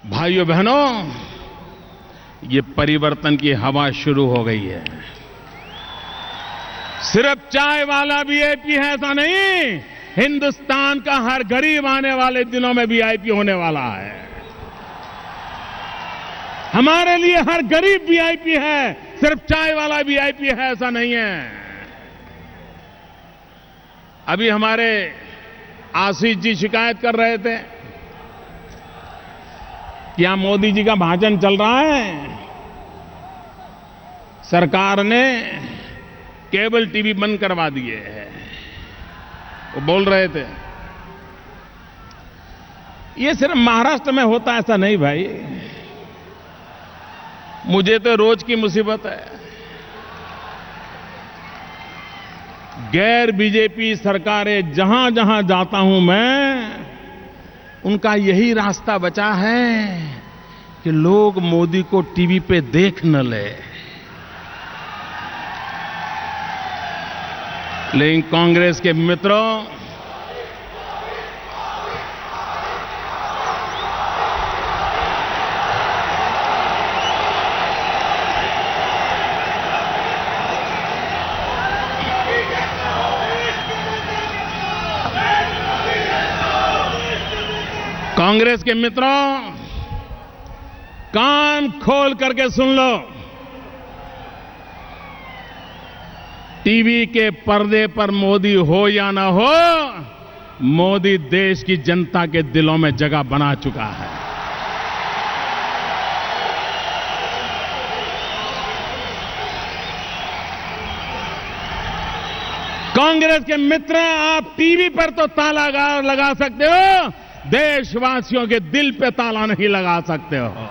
भाइयों बहनों, ये परिवर्तन की हवा शुरू हो गई है। सिर्फ चाय वाला वीआईपी है ऐसा नहीं, हिंदुस्तान का हर गरीब आने वाले दिनों में वीआईपी होने वाला है। हमारे लिए हर गरीब वीआईपी है, सिर्फ चाय वाला वीआईपी है ऐसा नहीं है। अभी हमारे आशीष जी शिकायत कर रहे थे, क्या मोदी जी का भाषण चल रहा है, सरकार ने केबल टीवी बंद करवा दिए हैं, वो बोल रहे थे। ये सिर्फ महाराष्ट्र में होता है ऐसा नहीं भाई, मुझे तो रोज की मुसीबत है। गैर बीजेपी सरकारें जहां जहां जाता हूं मैं, उनका यही रास्ता बचा है कि लोग मोदी को टीवी पे देख न ले। लेकिन कांग्रेस के मित्रों, कांग्रेस के मित्रों, कान खोल करके सुन लो। टीवी के पर्दे पर मोदी हो या ना हो, मोदी देश की जनता के दिलों में जगह बना चुका है। कांग्रेस के मित्र, आप टीवी पर तो ताला लगा सकते हो, देशवासियों के दिल पे ताला नहीं लगा सकते हो।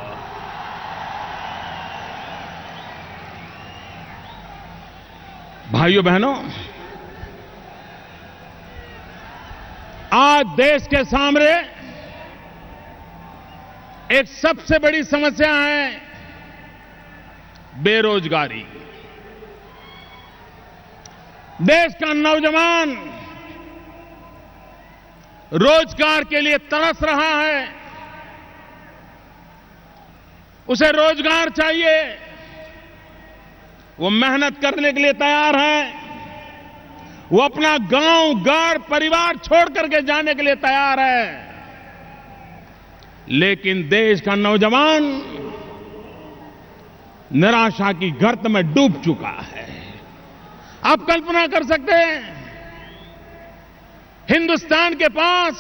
भाइयों बहनों, आज देश के सामने एक सबसे बड़ी समस्या है बेरोजगारी। देश का नौजवान रोजगार के लिए तरस रहा है, उसे रोजगार चाहिए, वो मेहनत करने के लिए तैयार है, वो अपना गांव, घर, परिवार छोड़ करके जाने के लिए तैयार है। लेकिन देश का नौजवान निराशा की गर्त में डूब चुका है। आप कल्पना कर सकते हैं, हिंदुस्तान के पास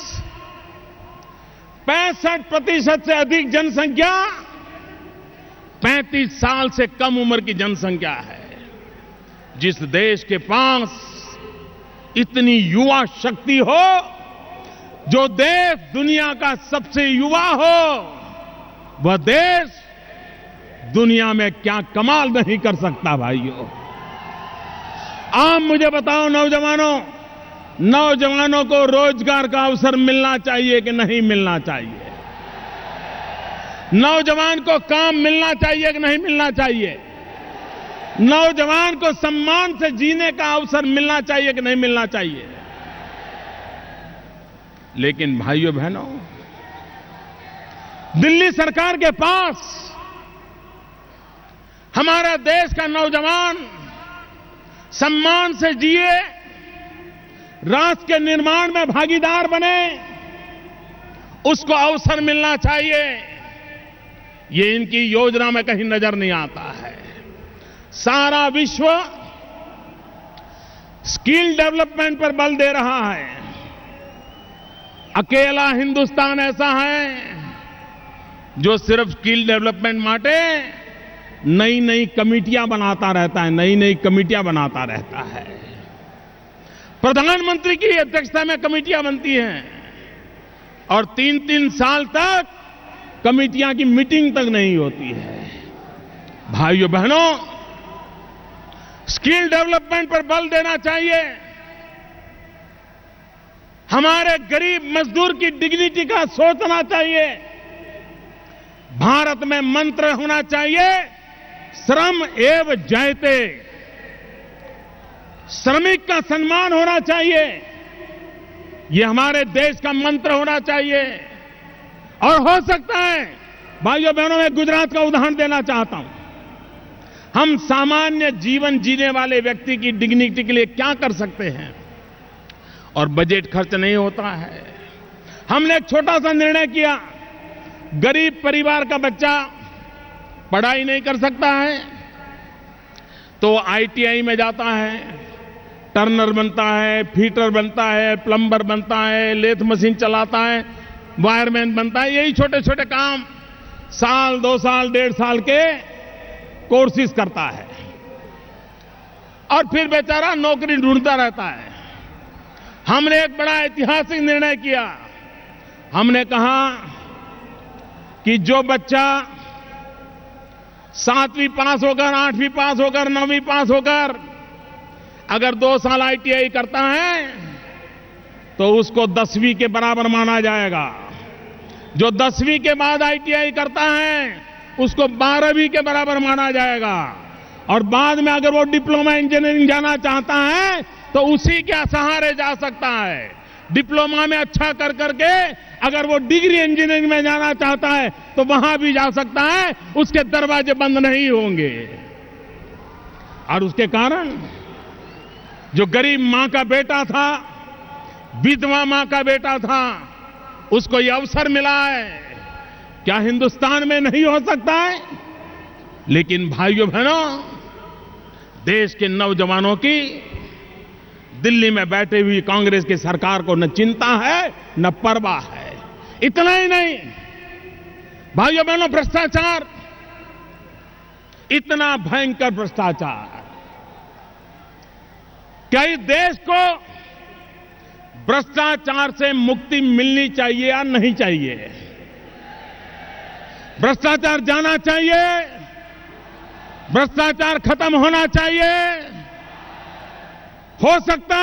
65% से अधिक जनसंख्या 35 साल से कम उम्र की जनसंख्या है। जिस देश के पास इतनी युवा शक्ति हो, जो देश दुनिया का सबसे युवा हो, वह देश दुनिया में क्या कमाल नहीं कर सकता। भाइयों, आप मुझे बताओ, नौजवानों को रोजगार का अवसर मिलना चाहिए कि नहीं मिलना चाहिए? नौजवान को काम मिलना चाहिए कि नहीं मिलना चाहिए? नौजवान को सम्मान से जीने का अवसर मिलना चाहिए कि नहीं मिलना चाहिए? लेकिन भाइयों बहनों, दिल्ली सरकार के पास हमारा देश का नौजवान सम्मान से जिए, राष्ट्र के निर्माण में भागीदार बने, उसको अवसर मिलना चाहिए। ये इनकी योजना में कहीं नजर नहीं आता है। सारा विश्व स्किल डेवलपमेंट पर बल दे रहा है, अकेला हिंदुस्तान ऐसा है जो सिर्फ स्किल डेवलपमेंट माटे नई नई कमिटियां बनाता रहता है, प्रधानमंत्री की अध्यक्षता में कमिटियां बनती हैं और 3-3 साल तक कमिटियां की मीटिंग तक नहीं होती है। भाइयों बहनों, स्किल डेवलपमेंट पर बल देना चाहिए। हमारे गरीब मजदूर की डिग्निटी का सोचना चाहिए। भारत में मंत्र होना चाहिए, श्रम एव जयते। श्रमिक का सम्मान होना चाहिए, ये हमारे देश का मंत्र होना चाहिए। और हो सकता है भाइयों बहनों, मैं गुजरात का उदाहरण देना चाहता हूं। हम सामान्य जीवन जीने वाले व्यक्ति की डिग्निटी के लिए क्या कर सकते हैं और बजट खर्च नहीं होता है। हमने एक छोटा सा निर्णय किया, गरीब परिवार का बच्चा पढ़ाई नहीं कर सकता है तो आईटीआई में जाता है, टर्नर बनता है, फीटर बनता है, प्लम्बर बनता है, लेथ मशीन चलाता है, वायरमैन बनता है। यही छोटे छोटे काम साल, 2 साल, 1.5 साल के कोर्सेज करता है और फिर बेचारा नौकरी ढूंढता रहता है। हमने एक बड़ा ऐतिहासिक निर्णय किया। हमने कहा कि जो बच्चा 7वीं पास होकर, 8वीं पास होकर, 9वीं पास होकर अगर 2 साल आईटीआई करता है तो उसको 10वीं के बराबर माना जाएगा। जो 10वीं के बाद आईटीआई करता है उसको 12वीं के बराबर माना जाएगा। और बाद में अगर वो डिप्लोमा इंजीनियरिंग जाना चाहता है तो उसी के सहारे जा सकता है। डिप्लोमा में अच्छा कर करके अगर वो डिग्री इंजीनियरिंग में जाना चाहता है तो वहां भी जा सकता है, उसके दरवाजे बंद नहीं होंगे। और उसके कारण जो गरीब मां का बेटा था, विधवा मां का बेटा था, उसको यह अवसर मिला है। क्या हिंदुस्तान में नहीं हो सकता है? लेकिन भाइयों बहनों, देश के नौजवानों की दिल्ली में बैठे हुई कांग्रेस की सरकार को न चिंता है न परवाह है। इतना ही नहीं भाइयों बहनों, भ्रष्टाचार, इतना भयंकर भ्रष्टाचार, क्या इस देश को भ्रष्टाचार से मुक्ति मिलनी चाहिए या नहीं चाहिए? भ्रष्टाचार जाना चाहिए, भ्रष्टाचार खत्म होना चाहिए। हो सकता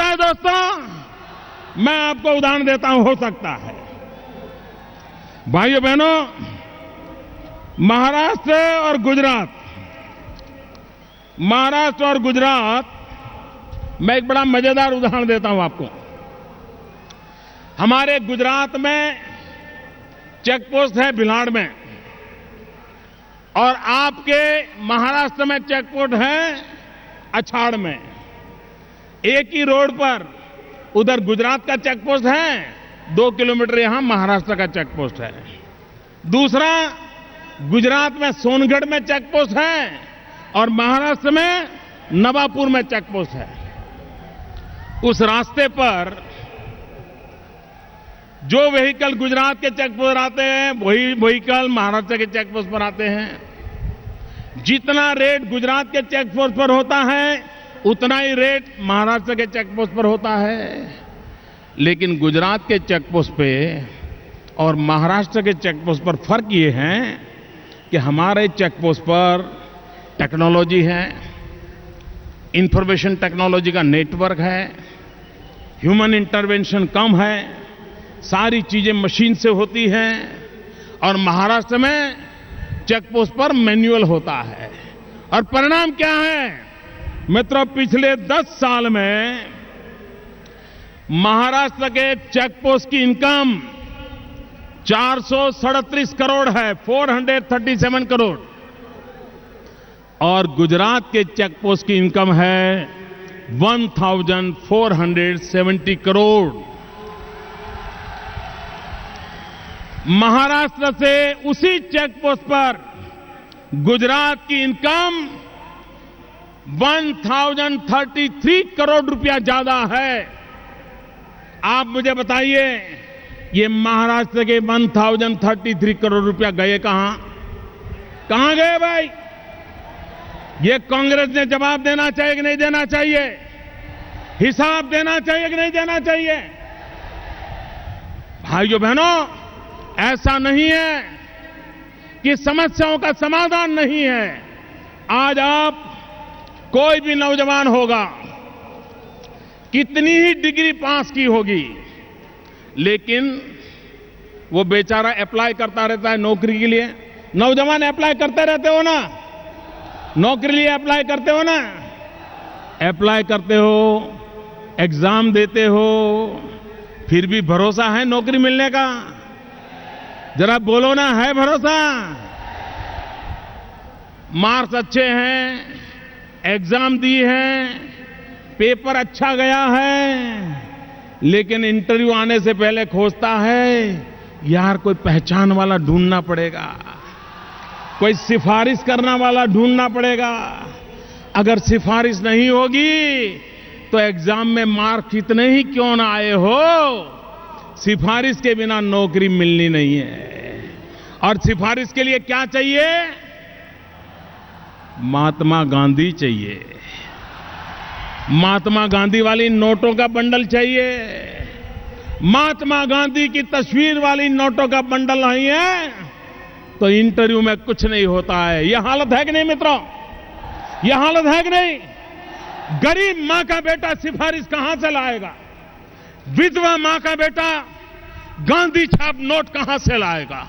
है दोस्तों। मैं आपको उदाहरण देता हूं, हो सकता है। भाइयों बहनों, महाराष्ट्र और गुजरात, मैं एक बड़ा मजेदार उदाहरण देता हूं आपको। हमारे गुजरात में चेक पोस्ट है भिलाड़ में, और आपके महाराष्ट्र में चेक पोस्ट है अछाड़ में। एक ही रोड पर उधर गुजरात का चेक पोस्ट है, 2 किलोमीटर यहां महाराष्ट्र का चेक पोस्ट है। दूसरा, गुजरात में सोनगढ़ में चेक पोस्ट है और महाराष्ट्र में नवापुर में चेक पोस्ट है। उस रास्ते पर जो व्हीकल गुजरात के चेक पोस्ट पर आते हैं वही व्हीकल महाराष्ट्र के चेक पोस्ट पर आते हैं। जितना रेट गुजरात के चेक पोस्ट पर होता है उतना ही रेट महाराष्ट्र के चेक पोस्ट पर होता है। लेकिन गुजरात के चेक पोस्ट पे और महाराष्ट्र के चेक पोस्ट पर फर्क ये है कि हमारे चेक पोस्ट पर टेक्नोलॉजी है, इंफॉर्मेशन टेक्नोलॉजी का नेटवर्क है, ह्यूमन इंटरवेंशन कम है, सारी चीजें मशीन से होती हैं। और महाराष्ट्र में चेक पोस्ट पर मैन्युअल होता है। और परिणाम क्या है मित्रों? पिछले 10 साल में महाराष्ट्र के चेक पोस्ट की इनकम 437 करोड़ है, 437 करोड़। और गुजरात के चेक पोस्ट की इनकम है 1470 करोड़। महाराष्ट्र से उसी चेक पोस्ट पर गुजरात की इनकम 1033 करोड़ रुपया ज्यादा है। आप मुझे बताइए, ये महाराष्ट्र के 1033 करोड़ रुपया गए कहां गए भाई? ये कांग्रेस ने जवाब देना चाहिए कि नहीं देना चाहिए? हिसाब देना चाहिए कि नहीं देना चाहिए? भाइयों बहनों, ऐसा नहीं है कि समस्याओं का समाधान नहीं है। आज आप कोई भी नौजवान होगा, कितनी ही डिग्री पास की होगी, लेकिन वो बेचारा अप्लाई करता रहता है नौकरी के लिए। नौजवान अप्लाई करते रहते हो ना, नौकरी लिए अप्लाई करते हो ना, अप्लाई करते हो, एग्जाम देते हो, फिर भी भरोसा है नौकरी मिलने का? जरा बोलो ना, है भरोसा? मार्क्स अच्छे हैं, एग्जाम दी है, पेपर अच्छा गया है, लेकिन इंटरव्यू आने से पहले खोजता है यार कोई पहचान वाला ढूंढना पड़ेगा, कोई सिफारिश करना वाला ढूंढना पड़ेगा। अगर सिफारिश नहीं होगी तो एग्जाम में मार्क कितने ही क्यों ना आए हो, सिफारिश के बिना नौकरी मिलनी नहीं है। और सिफारिश के लिए क्या चाहिए? महात्मा गांधी चाहिए, महात्मा गांधी वाली नोटों का बंडल चाहिए। महात्मा गांधी की तस्वीर वाली नोटों का बंडल नहीं है तो इंटरव्यू में कुछ नहीं होता है। यह हालत है कि नहीं मित्रों? यह हालत है कि नहीं? गरीब मां का बेटा सिफारिश कहां से लाएगा? विधवा मां का बेटा गांधी छाप नोट कहां से लाएगा?